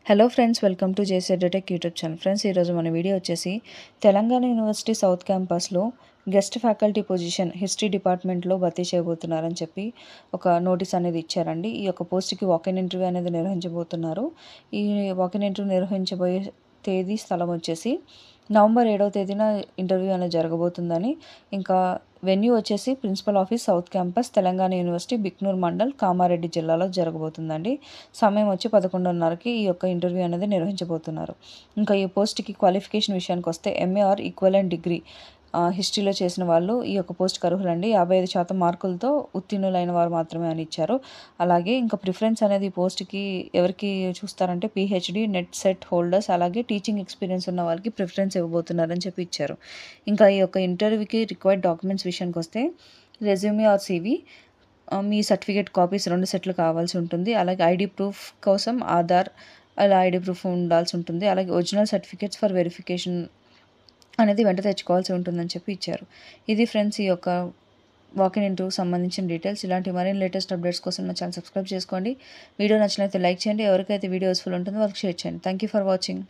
Hello friends, welcome to JCDetech YouTube channel. Friends, ఈరోజు మన video వచ్చేసి తెలంగాణ యూనివర్సిటీ సౌత్ క్యాంపస్లో గెస్ట్ ఫ్యాకల్టీ పొజిషన్ హిస్టరీ డిపార్ట్మెంట్లో భర్తీ చేయబోతున్నారని చెప్పి ఒక నోటీస్ అనేది ఇచ్చారండి. ఈ యొక్క పోస్ట్కి వాకిన్ ఇంటర్వ్యూ అనేది నిర్వహించబోతున్నారు. ఈ వాకిన్ ఇంటర్వ్యూ నిర్వహించబోయే తేదీ స్థలం వచ్చేసి నవంబర్ 7వ తేదీన ఇంటర్వ్యూ అనేది జరగబోతుందని, ఇంకా వెన్యూ వచ్చేసి principal office south campus Telangana university Bhiknoor mandal Kamareddy జిల్లాలో జరగబోతుందండి. సమయం వచ్చి 11:30కి ఈ యొక్క ఇంటర్వ్యూ అనేది నిర్వహించబోతున్నారు. ఇంకా ఈ పోస్ట్కి క్వాలిఫికేషన్ విషయానికి వస్తే ఎంఏ ఆర్ ఈక్వలెంట్ డిగ్రీ హిస్టరీలో చేసిన వాళ్ళు ఈ యొక్క పోస్ట్కి అర్హులండి. 55% మార్కులతో ఉత్తీర్ణులైన వారు మాత్రమే అని ఇచ్చారు. అలాగే ఇంకా ప్రిఫరెన్స్ అనేది ఈ పోస్ట్కి ఎవరికి చూస్తారంటే పిహెచ్డి నెట్ సెట్ హోల్డర్స్, అలాగే టీచింగ్ ఎక్స్పీరియన్స్ ఉన్న వాళ్ళకి ప్రిఫరెన్స్ ఇవ్వబోతున్నారని చెప్పి ఇచ్చారు. ఇంకా ఈ యొక్క ఇంటర్వ్యూకి రిక్వైర్డ్ డాక్యుమెంట్స్ విషయానికి వస్తే రెజ్యూమే ఆర్ సివి, మీ సర్టిఫికేట్ కాపీస్ 2 సెట్లు కావాల్సి ఉంటుంది. అలాగే ఐడి ప్రూఫ్ కోసం ఆధార్ అలా ఐడి ప్రూఫ్ ఉండాల్సి ఉంటుంది. అలాగే ఒరిజినల్ సర్టిఫికేట్స్ ఫర్ వెరిఫికేషన్ అనేది వెంట తెచ్చుకోవాల్సి ఉంటుందని చెప్పి ఇచ్చారు. ఇది ఫ్రెండ్స్ ఈ యొక్క వాకిన్ ఇంటర్వ్యూకి సంబంధించిన డీటెయిల్స్. ఇలాంటి మరిన్ని లేటెస్ట్ అప్డేట్స్ కోసం నా ఛానల్ సబ్స్క్రైబ్ చేసుకోండి. వీడియో నచ్చినట్లయితే లైక్ చేయండి. ఎవరికైతే వీడియో యూస్ఫుల్ ఉంటుందో వాళ్ళకి షేర్ చేయండి. Thank you for watching.